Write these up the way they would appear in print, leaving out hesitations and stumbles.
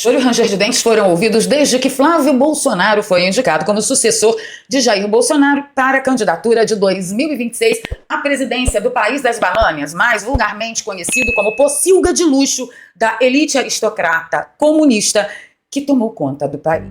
Choro e ranger de dentes foram ouvidos desde que Flávio Bolsonaro foi indicado como sucessor de Jair Bolsonaro para a candidatura de 2026 à presidência do país das bananas, mais vulgarmente conhecido como pocilga de luxo da elite aristocrata comunista que tomou conta do país.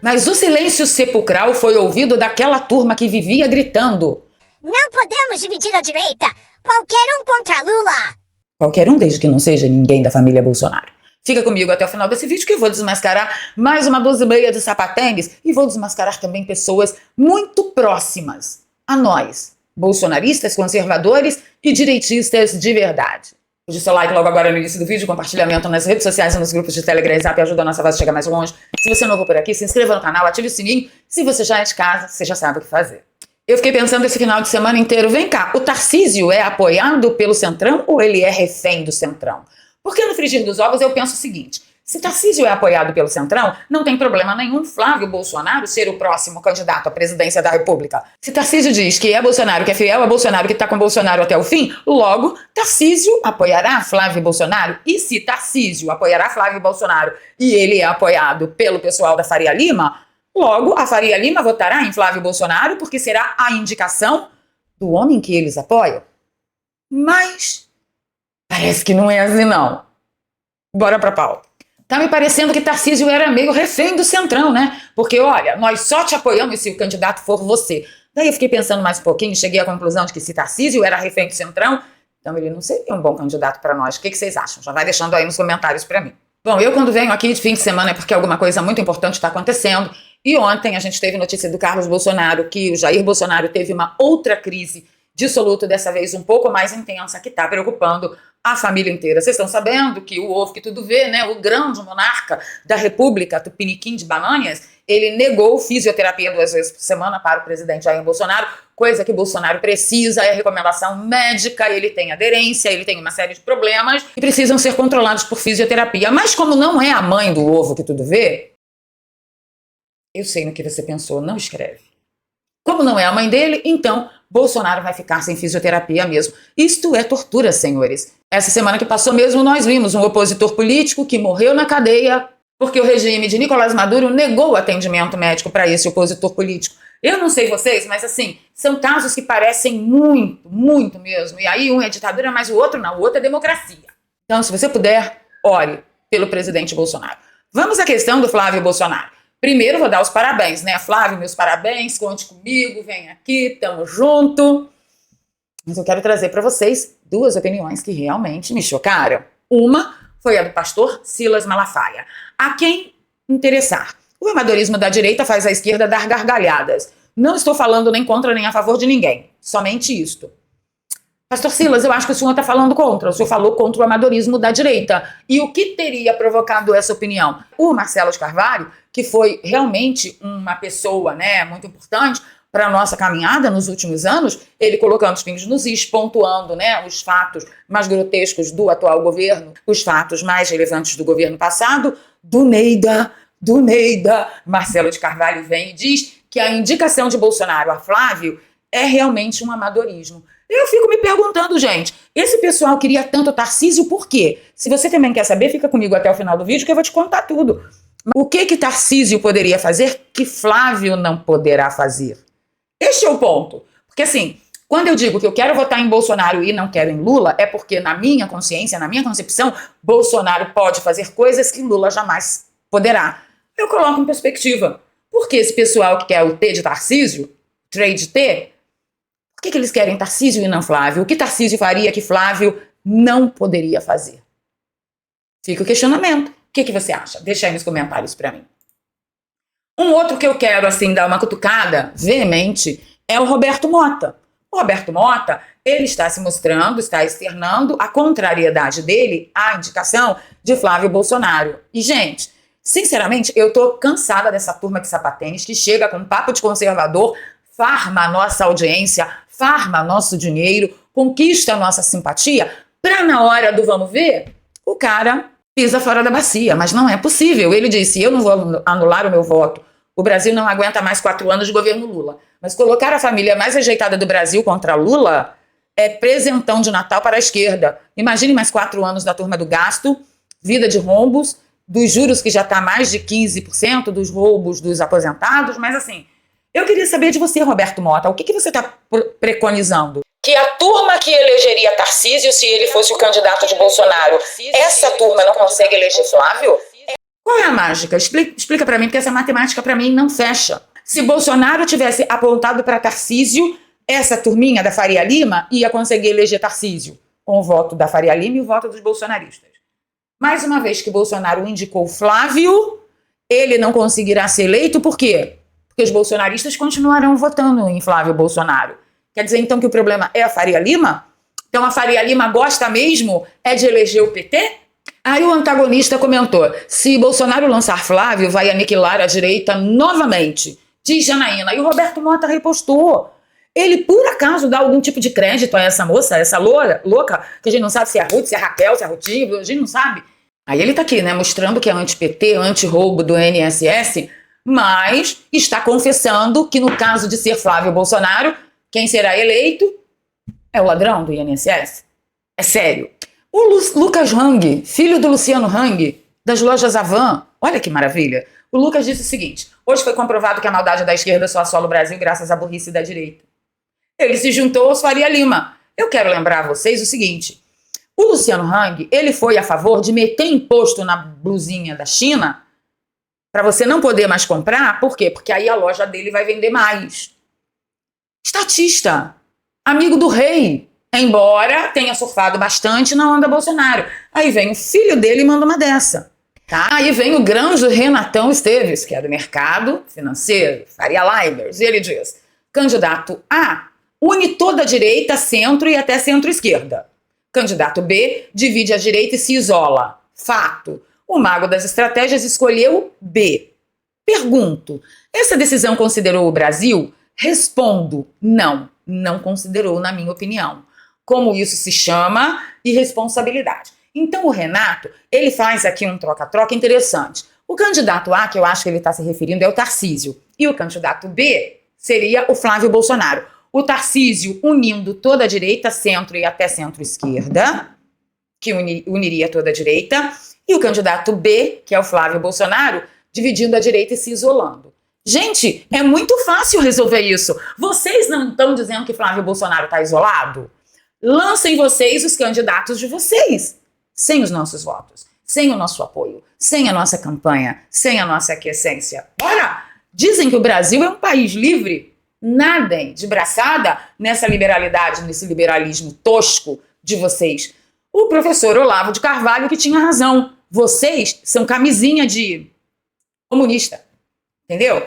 Mas o silêncio sepulcral foi ouvido daquela turma que vivia gritando: não podemos dividir a direita! Qualquer um contra Lula! Qualquer um, desde que não seja ninguém da família Bolsonaro. Fica comigo até o final desse vídeo que eu vou desmascarar mais uma blusa e meia de sapatênis e vou desmascarar também pessoas muito próximas a nós, bolsonaristas, conservadores e direitistas de verdade. Deixe seu like logo agora no início do vídeo, compartilhamento nas redes sociais e nos grupos de Telegram e Zap ajuda a nossa voz a chegar mais longe. Se você é novo por aqui, se inscreva no canal, ative o sininho. Se você já é de casa, você já sabe o que fazer. Eu fiquei pensando esse final de semana inteiro, vem cá, o Tarcísio é apoiado pelo Centrão ou ele é refém do Centrão? Porque no frigir dos ovos eu penso o seguinte, se Tarcísio é apoiado pelo Centrão, não tem problema nenhum Flávio Bolsonaro ser o próximo candidato à presidência da República. Se Tarcísio diz que é Bolsonaro, que é fiel a Bolsonaro, que está com Bolsonaro até o fim, logo Tarcísio apoiará Flávio Bolsonaro. E se Tarcísio apoiará Flávio Bolsonaro e ele é apoiado pelo pessoal da Faria Lima, logo, a Faria Lima votará em Flávio Bolsonaro porque será a indicação do homem que eles apoiam. Mas parece que não é assim, não. Bora pra pauta. Tá me parecendo que Tarcísio era meio refém do Centrão, né? Porque, olha, nós só te apoiamos se o candidato for você. Daí eu fiquei pensando mais um pouquinho e cheguei à conclusão de que se Tarcísio era refém do Centrão, então ele não seria um bom candidato para nós. O que vocês acham? Já vai deixando aí nos comentários para mim. Bom, eu quando venho aqui de fim de semana é porque alguma coisa muito importante está acontecendo. E ontem a gente teve notícia do Carlos Bolsonaro que o Jair Bolsonaro teve uma outra crise dissoluta, dessa vez um pouco mais intensa, que está preocupando a família inteira. Vocês estão sabendo que o ovo que tudo vê, né, o grande monarca da República, Tupiniquim de Bananas, ele negou fisioterapia 2 vezes por semana para o presidente Jair Bolsonaro, coisa que Bolsonaro precisa, é recomendação médica, ele tem aderência, ele tem uma série de problemas e precisam ser controlados por fisioterapia. Mas como não é a mãe do ovo que tudo vê, eu sei no que você pensou, não escreve. Como não é a mãe dele, então Bolsonaro vai ficar sem fisioterapia mesmo. Isto é tortura, senhores. Essa semana que passou mesmo, nós vimos um opositor político que morreu na cadeia porque o regime de Nicolás Maduro negou o atendimento médico para esse opositor político. Eu não sei vocês, mas assim, são casos que parecem muito, muito mesmo. E aí um é ditadura, mas o outro não, o outro é democracia. Então, se você puder, ore pelo presidente Bolsonaro. Vamos à questão do Flávio Bolsonaro. Primeiro vou dar os parabéns, né? Flávio, meus parabéns, conte comigo, vem aqui, tamo junto. Mas eu quero trazer para vocês 2 opiniões que realmente me chocaram. Uma foi a do pastor Silas Malafaia. A quem interessar. O amadorismo da direita faz a esquerda dar gargalhadas. Não estou falando nem contra nem a favor de ninguém. Somente isto. Pastor Silas, eu acho que o senhor está falando contra. O senhor falou contra o amadorismo da direita. E o que teria provocado essa opinião? O Marcelo de Carvalho, que foi realmente uma pessoa, né, muito importante para a nossa caminhada nos últimos anos, ele colocando os pingos nos is, pontuando, né, os fatos mais grotescos do atual governo, os fatos mais relevantes do governo passado, do Neida, Marcelo de Carvalho vem e diz que a indicação de Bolsonaro a Flávio é realmente um amadorismo. Eu fico me perguntando, gente, esse pessoal queria tanto Tarcísio por quê? Se você também quer saber, fica comigo até o final do vídeo que eu vou te contar tudo. O que Tarcísio poderia fazer que Flávio não poderá fazer? Este é o ponto. Porque assim, quando eu digo que eu quero votar em Bolsonaro e não quero em Lula, é porque na minha consciência, na minha concepção, Bolsonaro pode fazer coisas que Lula jamais poderá. Eu coloco em perspectiva. Por que esse pessoal que quer o T de Tarcísio, trade T, por que eles querem Tarcísio e não Flávio? O que Tarcísio faria que Flávio não poderia fazer? Fica o questionamento. O que você acha? Deixa aí nos comentários para mim. Um outro que eu quero, assim, dar uma cutucada veemente é o Roberto Mota. O Roberto Mota, ele está se mostrando, está externando a contrariedade dele à indicação de Flávio Bolsonaro. E, gente, sinceramente, eu tô cansada dessa turma de sapatênis que chega com papo de conservador, farma a nossa audiência, farma nosso dinheiro, conquista a nossa simpatia, pra na hora do vamos ver, o cara pisa fora da bacia. Mas não é possível. Ele disse, eu não vou anular o meu voto. O Brasil não aguenta mais 4 anos de governo Lula. Mas colocar a família mais rejeitada do Brasil contra Lula é presentão de Natal para a esquerda. Imagine mais 4 anos da turma do gasto, vida de rombos, dos juros que já está mais de 15%, dos roubos dos aposentados, mas assim, eu queria saber de você, Roberto Mota, o que você está preconizando? Que a turma que elegeria Tarcísio se ele fosse o candidato de Bolsonaro, essa turma não consegue eleger Flávio? Qual é a mágica? Explica para mim, porque essa matemática para mim não fecha. Se Bolsonaro tivesse apontado para Tarcísio, essa turminha da Faria Lima ia conseguir eleger Tarcísio, com o voto da Faria Lima e o voto dos bolsonaristas. Mais uma vez que Bolsonaro indicou Flávio, ele não conseguirá ser eleito, por quê? Porque os bolsonaristas continuarão votando em Flávio Bolsonaro. Quer dizer, então, que o problema é a Faria Lima? Então, a Faria Lima gosta mesmo é de eleger o PT? Aí o antagonista comentou, se Bolsonaro lançar Flávio, vai aniquilar a direita novamente, diz Janaína. E o Roberto Mota repostou. Ele, por acaso, dá algum tipo de crédito a essa moça, essa louca, que a gente não sabe se é a Ruth, se é a Raquel, se é a Rutinho, a gente não sabe. Aí ele tá aqui, né, mostrando que é anti-PT, anti-roubo do INSS, mas está confessando que no caso de ser Flávio Bolsonaro, quem será eleito é o ladrão do INSS. É sério. O Lucas Hang, filho do Luciano Hang, das lojas Avan, olha que maravilha. O Lucas disse o seguinte, hoje foi comprovado que a maldade da esquerda só assola o Brasil graças à burrice da direita. Ele se juntou aos Faria Lima. Eu quero lembrar a vocês o seguinte, o Luciano Hang, ele foi a favor de meter imposto na blusinha da China para você não poder mais comprar, por quê? Porque aí a loja dele vai vender mais. Estatista, amigo do rei, embora tenha surfado bastante na onda Bolsonaro. Aí vem o filho dele e manda uma dessa. Tá? Aí vem o grande Renatão Esteves, que é do mercado financeiro, Faria Limers, e ele diz, candidato A une toda a direita, centro e até centro-esquerda. Candidato B divide a direita e se isola. Fato. O mago das estratégias escolheu B. Pergunto, essa decisão considerou o Brasil? Respondo, não considerou, na minha opinião. Como isso se chama? Irresponsabilidade. Então o Renato, ele faz aqui um troca-troca interessante. O candidato A, que eu acho que ele está se referindo, é o Tarcísio. E o candidato B seria o Flávio Bolsonaro. O Tarcísio unindo toda a direita, centro e até centro-esquerda, que uniria toda a direita. E o candidato B, que é o Flávio Bolsonaro, dividindo a direita e se isolando. Gente, é muito fácil resolver isso. Vocês não estão dizendo que Flávio Bolsonaro está isolado? Lancem vocês os candidatos de vocês, sem os nossos votos, sem o nosso apoio, sem a nossa campanha, sem a nossa aquiescência. Ora, dizem que o Brasil é um país livre. Nadem de braçada nessa liberalidade, nesse liberalismo tosco de vocês. O professor Olavo de Carvalho que tinha razão. Vocês são camisinha de comunista. Entendeu?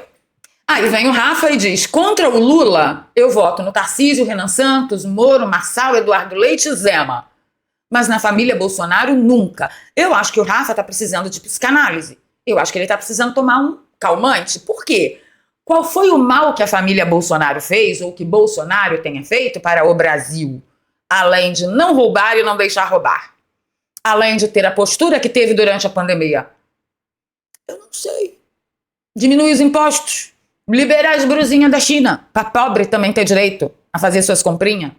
Aí vem o Rafa e diz, contra o Lula, eu voto no Tarcísio, Renan Santos, Moro, Marçal, Eduardo Leite e Zema. Mas na família Bolsonaro, nunca. Eu acho que o Rafa está precisando de psicanálise. Eu acho que ele está precisando tomar um calmante. Por quê? Qual foi o mal que a família Bolsonaro fez, ou que Bolsonaro tenha feito para o Brasil? Além de não roubar e não deixar roubar. Além de ter a postura que teve durante a pandemia. Eu não sei. Diminuir os impostos. Liberar as brusinhas da China. Para pobre também ter direito a fazer suas comprinhas.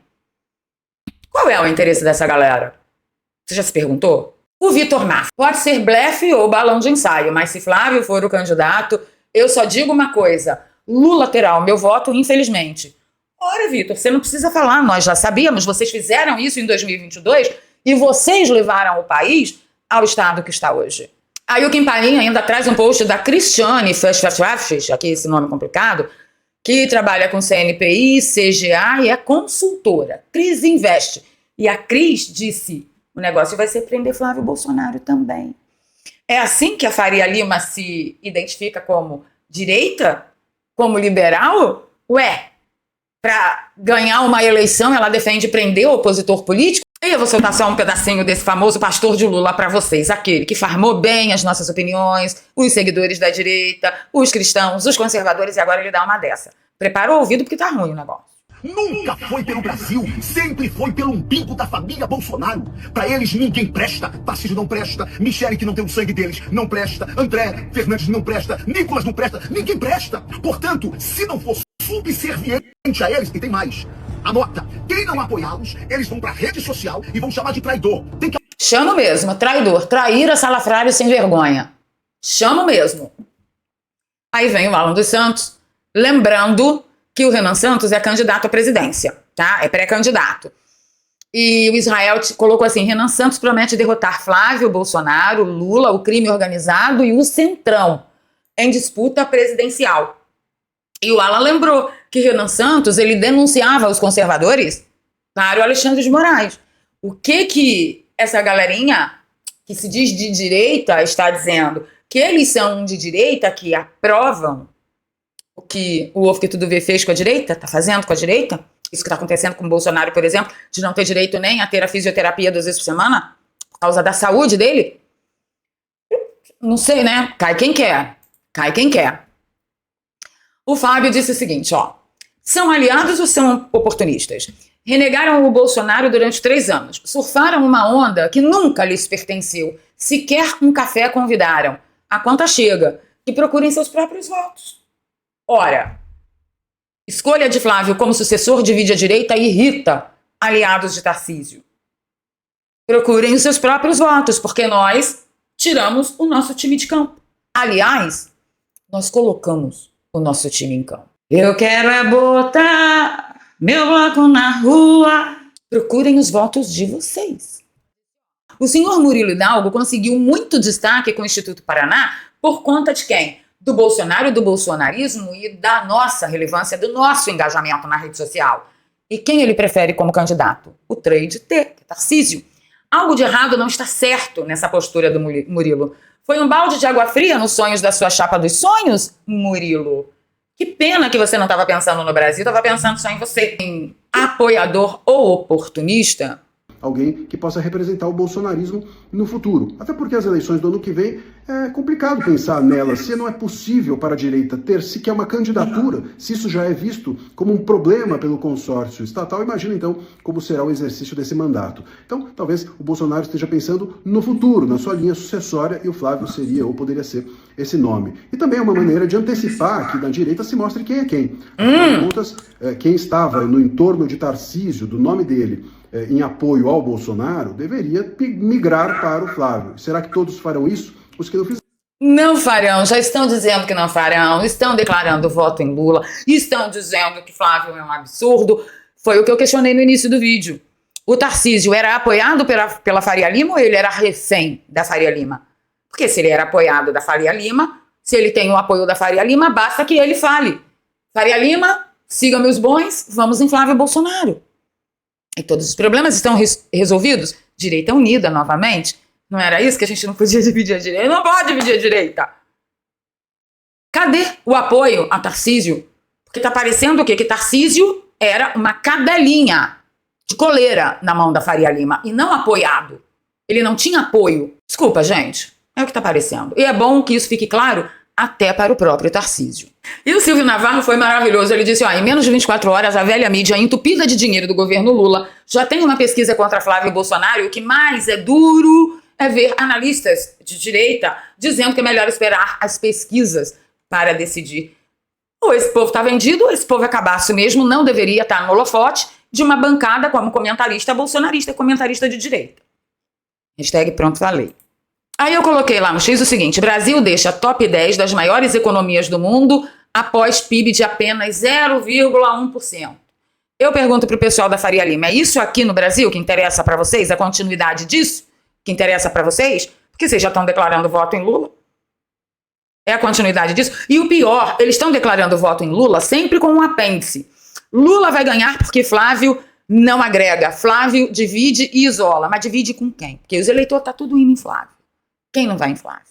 Qual é o interesse dessa galera? Você já se perguntou? O Vitor Massa. Pode ser blefe ou balão de ensaio, mas se Flávio for o candidato, eu só digo uma coisa. Lula terá o meu voto, infelizmente. Ora, Vitor, você não precisa falar. Nós já sabíamos. Vocês fizeram isso em 2022 e vocês levaram o país ao estado que está hoje. Aí o Kim Paim ainda traz um post da Cristiane Fachfachfach, aqui esse nome complicado, que trabalha com CNPI, CGA e é consultora. Cris Investe. E a Cris disse, o negócio vai ser prender Flávio Bolsonaro também. É assim que a Faria Lima se identifica como direita? Como liberal? Ué, para ganhar uma eleição ela defende prender o opositor político? E eu vou soltar só um pedacinho desse famoso pastor de Lula para vocês, aquele que farmou bem as nossas opiniões, os seguidores da direita, os cristãos, os conservadores, e agora ele dá uma dessa. Prepara o ouvido porque tá ruim o negócio. Nunca foi pelo Brasil, sempre foi pelo umbigo da família Bolsonaro. Pra eles ninguém presta, Tarcísio não presta, Michele que não tem o sangue deles não presta, André Fernandes não presta, Nicolas não presta, ninguém presta. Portanto, se não for subserviente a eles, e tem mais, Anota, quem não apoiá-los, eles vão pra rede social e vão chamar de traidor. Tem que Chamo mesmo, traidor, traíra, salafrário sem vergonha. Chamo mesmo. Aí vem o Alan dos Santos, lembrando que o Renan Santos é candidato à presidência, tá? É pré-candidato. E o Israel colocou assim: Renan Santos promete derrotar Flávio Bolsonaro, Lula, o crime organizado e o Centrão em disputa presidencial. E o Alan lembrou que Renan Santos, ele denunciava os conservadores para o Alexandre de Moraes. O que essa galerinha que se diz de direita está dizendo? Que eles são de direita, que aprovam o que o Ovo que Tudo Vê fez com a direita, está fazendo com a direita? Isso que está acontecendo com o Bolsonaro, por exemplo, de não ter direito nem a ter a fisioterapia 2 vezes por semana, por causa da saúde dele? Não sei, né? Cai quem quer. Cai quem quer. O Fábio disse o seguinte, ó. São aliados ou são oportunistas? Renegaram o Bolsonaro durante 3 anos. Surfaram uma onda que nunca lhes pertenceu. Sequer um café convidaram. A conta chega. Que procurem seus próprios votos. Ora, escolha de Flávio como sucessor divide a direita e irrita aliados de Tarcísio. Procurem os seus próprios votos, porque nós tiramos o nosso time de campo. Aliás, nós colocamos o nosso time em campo. Eu quero é botar meu bloco na rua. Procurem os votos de vocês. O senhor Murilo Hidalgo conseguiu muito destaque com o Instituto Paraná por conta de quem? Do Bolsonaro, do bolsonarismo e da nossa relevância, do nosso engajamento na rede social. E quem ele prefere como candidato? O Trade T, que é Tarcísio. Algo de errado não está certo nessa postura do Murilo. Foi um balde de água fria nos sonhos da sua chapa dos sonhos, Murilo? Que pena que você não estava pensando no Brasil, estava pensando só em você. Em apoiador ou oportunista? Alguém que possa representar o bolsonarismo no futuro. Até porque as eleições do ano que vem é complicado pensar nelas, se não é possível para a direita ter sequer uma candidatura, se isso já é visto como um problema pelo consórcio estatal, imagina então como será o exercício desse mandato. Então, talvez o Bolsonaro esteja pensando no futuro, na sua linha sucessória, e o Flávio seria ou poderia ser esse nome. E também é uma maneira de antecipar que na direita se mostre quem é quem. Afinal de contas, quem estava no entorno de Tarcísio, do nome dele, em apoio ao Bolsonaro, deveria migrar para o Flávio. Será que todos farão isso? Os que não fizeram. Não farão, já estão dizendo que não farão, estão declarando voto em Lula, estão dizendo que Flávio é um absurdo. Foi o que eu questionei no início do vídeo. O Tarcísio era apoiado pela Faria Lima ou ele era refém da Faria Lima? Porque se ele era apoiado da Faria Lima, se ele tem o apoio da Faria Lima, basta que ele fale: Faria Lima, siga meus bons, vamos em Flávio Bolsonaro. E todos os problemas estão resolvidos. Direita unida novamente. Não era isso que a gente não podia dividir a direita? Não pode dividir a direita. Cadê o apoio a Tarcísio? Porque tá parecendo o quê? Que Tarcísio era uma cadelinha de coleira na mão da Faria Lima e não apoiado. Ele não tinha apoio. Desculpa, gente. É o que tá parecendo. E é bom que isso fique claro até para o próprio Tarcísio. E o Silvio Navarro foi maravilhoso. Ele disse, em menos de 24 horas, a velha mídia entupida de dinheiro do governo Lula já tem uma pesquisa contra Flávio Bolsonaro, e o que mais é duro é ver analistas de direita dizendo que é melhor esperar as pesquisas para decidir. Ou esse povo está vendido, ou esse povo é cabaço mesmo, não deveria estar no holofote de uma bancada como comentarista bolsonarista, comentarista de direita. Hashtag pronto, falei. Aí eu coloquei lá no X o seguinte: Brasil deixa top 10 das maiores economias do mundo após PIB de apenas 0,1%. Eu pergunto pro pessoal da Faria Lima, é isso aqui no Brasil que interessa para vocês? A continuidade disso que interessa para vocês? Porque vocês já estão declarando voto em Lula. É a continuidade disso. E o pior, eles estão declarando voto em Lula sempre com um apêndice. Lula vai ganhar porque Flávio não agrega. Flávio divide e isola. Mas divide com quem? Porque os eleitores estão tudo indo em Flávio. Quem não vai em Flávio?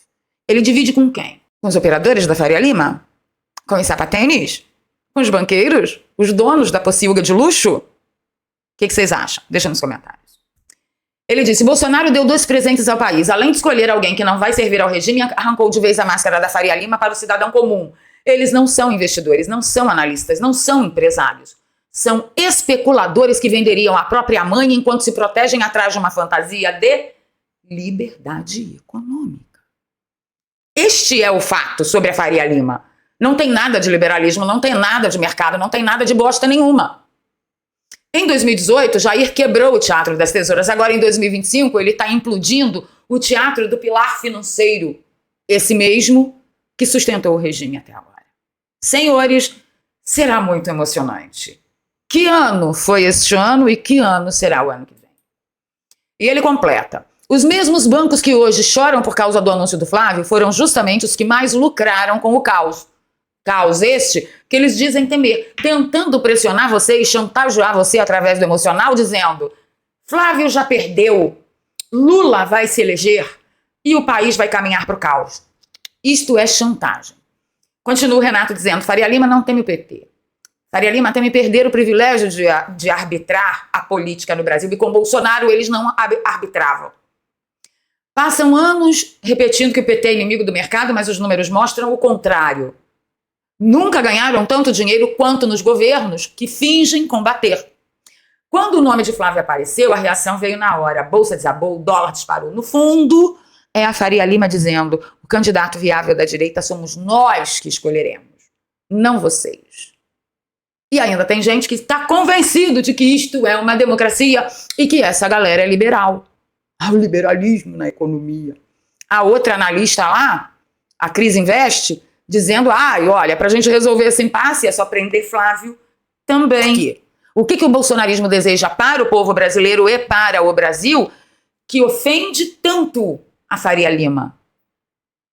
Ele divide com quem? Com os operadores da Faria Lima? Com os sapatênis? Com os banqueiros? Os donos da pocilga de luxo? O que vocês acham? Deixa nos comentários. Ele disse, Bolsonaro deu 2 presentes ao país. Além de escolher alguém que não vai servir ao regime, arrancou de vez a máscara da Faria Lima para o cidadão comum. Eles não são investidores, não são analistas, não são empresários. São especuladores que venderiam a própria mãe enquanto se protegem atrás de uma fantasia de liberdade econômica. Este é o fato sobre a Faria Lima. Não tem nada de liberalismo, não tem nada de mercado, não tem nada de bosta nenhuma. Em 2018, Jair quebrou o Teatro das Tesouras. Agora, em 2025, ele está implodindo o Teatro do Pilar Financeiro. Esse mesmo que sustentou o regime até agora. Senhores, será muito emocionante. Que ano foi este ano e que ano será o ano que vem? E ele completa. Os mesmos bancos que hoje choram por causa do anúncio do Flávio foram justamente os que mais lucraram com o caos. Caos este que eles dizem temer, tentando pressionar você e chantagear você através do emocional, dizendo: Flávio já perdeu, Lula vai se eleger e o país vai caminhar para o caos. Isto é chantagem. Continua o Renato dizendo: Faria Lima não teme o PT. Faria Lima teme perder o privilégio de arbitrar a política no Brasil, e com Bolsonaro eles não arbitravam. Passam anos repetindo que o PT é inimigo do mercado, mas os números mostram o contrário. Nunca ganharam tanto dinheiro quanto nos governos que fingem combater. Quando o nome de Flávio apareceu, a reação veio na hora. A bolsa desabou, o dólar disparou. No fundo, é a Faria Lima dizendo: o candidato viável da direita somos nós que escolheremos, não vocês. E ainda tem gente que está convencido de que isto é uma democracia e que essa galera é liberal. O liberalismo na economia. A outra analista lá, a Cris Invest, dizendo: olha, para a gente resolver esse impasse é só prender Flávio também. O que o bolsonarismo deseja para o povo brasileiro e para o Brasil que ofende tanto a Faria Lima?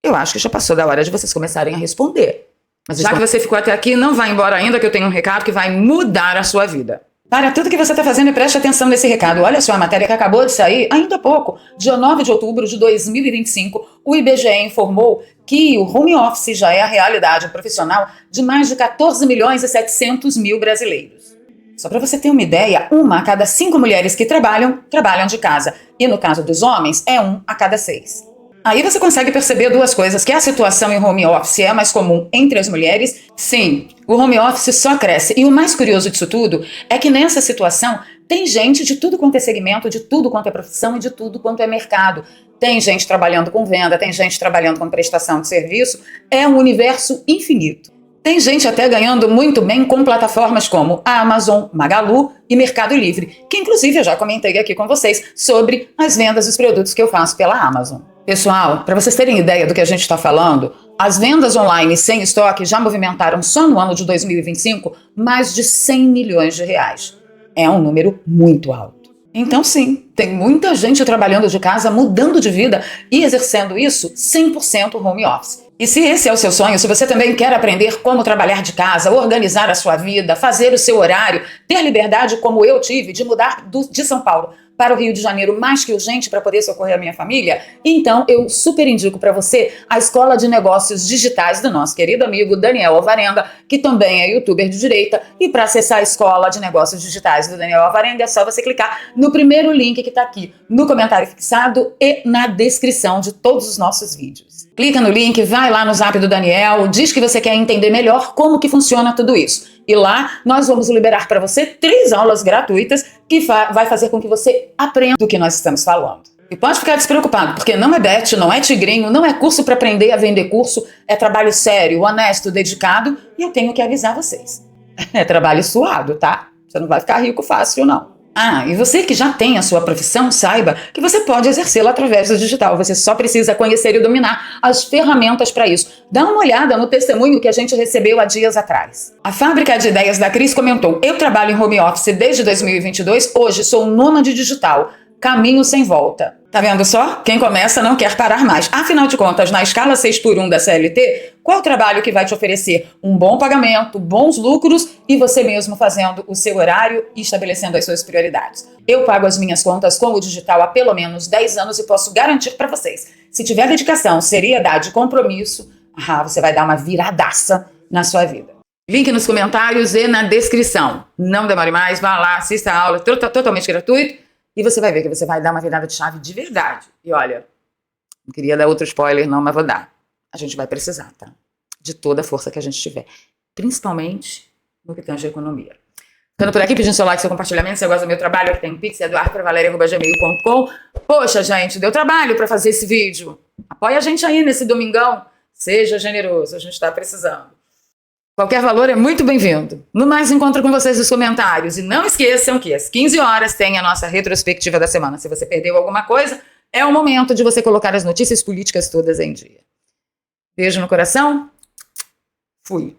Eu acho que já passou da hora de vocês começarem a responder. Mas já que você ficou até aqui, não vá embora ainda, que eu tenho um recado que vai mudar a sua vida. Para tudo que você está fazendo e preste atenção nesse recado. Olha só a matéria que acabou de sair, ainda há pouco, dia 9 de outubro de 2025, o IBGE informou que o home office já é a realidade profissional de mais de 14 milhões e 700 mil brasileiros. Só para você ter uma ideia, 1 a cada 5 mulheres que trabalham de casa. E no caso dos homens, é 1 a cada 6. Aí você consegue perceber duas coisas: que a situação em home office é mais comum entre as mulheres. Sim, o home office só cresce. E o mais curioso disso tudo é que nessa situação tem gente de tudo quanto é segmento, de tudo quanto é profissão e de tudo quanto é mercado. Tem gente trabalhando com venda, tem gente trabalhando com prestação de serviço. É um universo infinito. Tem gente até ganhando muito bem com plataformas como a Amazon, Magalu e Mercado Livre, que inclusive eu já comentei aqui com vocês sobre as vendas dos produtos que eu faço pela Amazon. Pessoal, para vocês terem ideia do que a gente está falando, as vendas online sem estoque já movimentaram só no ano de 2025 mais de 100 milhões de reais. É um número muito alto. Então sim, tem muita gente trabalhando de casa, mudando de vida e exercendo isso 100% home office. E se esse é o seu sonho, se você também quer aprender como trabalhar de casa, organizar a sua vida, fazer o seu horário, ter liberdade como eu tive de mudar de São Paulo para o Rio de Janeiro mais que urgente para poder socorrer a minha família, então eu super indico para você a Escola de Negócios Digitais do nosso querido amigo Daniel Alvarenga, que também é youtuber de direita. E para acessar a Escola de Negócios Digitais do Daniel Alvarenga é só você clicar no primeiro link que está aqui no comentário fixado e na descrição de todos os nossos vídeos. Clica no link, vai lá no Zap do Daniel, diz que você quer entender melhor como que funciona tudo isso. E lá nós vamos liberar para você 3 aulas gratuitas que vai fazer com que você aprenda do que nós estamos falando. E pode ficar despreocupado, porque não é bet, não é tigrinho, não é curso para aprender a vender curso, é trabalho sério, honesto, dedicado, e eu tenho que avisar vocês. É trabalho suado, tá? Você não vai ficar rico fácil, não. E você que já tem a sua profissão, saiba que você pode exercê-la através do digital. Você só precisa conhecer e dominar as ferramentas para isso. Dá uma olhada no testemunho que a gente recebeu há dias atrás. A Fábrica de Ideias da Cris comentou: eu trabalho em home office desde 2022, hoje sou nômade digital. Caminho sem volta. Tá vendo só? Quem começa não quer parar mais. Afinal de contas, na escala 6x1 da CLT, qual é o trabalho que vai te oferecer um bom pagamento, bons lucros e você mesmo fazendo o seu horário e estabelecendo as suas prioridades? Eu pago as minhas contas com o digital há pelo menos 10 anos e posso garantir para vocês: se tiver dedicação, seriedade e compromisso, você vai dar uma viradaça na sua vida. Link nos comentários e na descrição. Não demore mais, vá lá, assista a aula, totalmente gratuito. E você vai ver que você vai dar uma virada de chave de verdade. E olha, não queria dar outro spoiler não, mas vou dar. A gente vai precisar, tá? De toda a força que a gente tiver. Principalmente no que tange a economia. Ficando por aqui, pedindo seu like, seu compartilhamento. Se você gosta do meu trabalho, aqui tem Pix, eduardo.valeria@gmail.com. Poxa, gente, deu trabalho para fazer esse vídeo. Apoia a gente aí nesse domingão. Seja generoso, a gente tá precisando. Qualquer valor é muito bem-vindo. No mais, encontro com vocês nos comentários. E não esqueçam que às 15 horas tem a nossa retrospectiva da semana. Se você perdeu alguma coisa, é o momento de você colocar as notícias políticas todas em dia. Beijo no coração. Fui.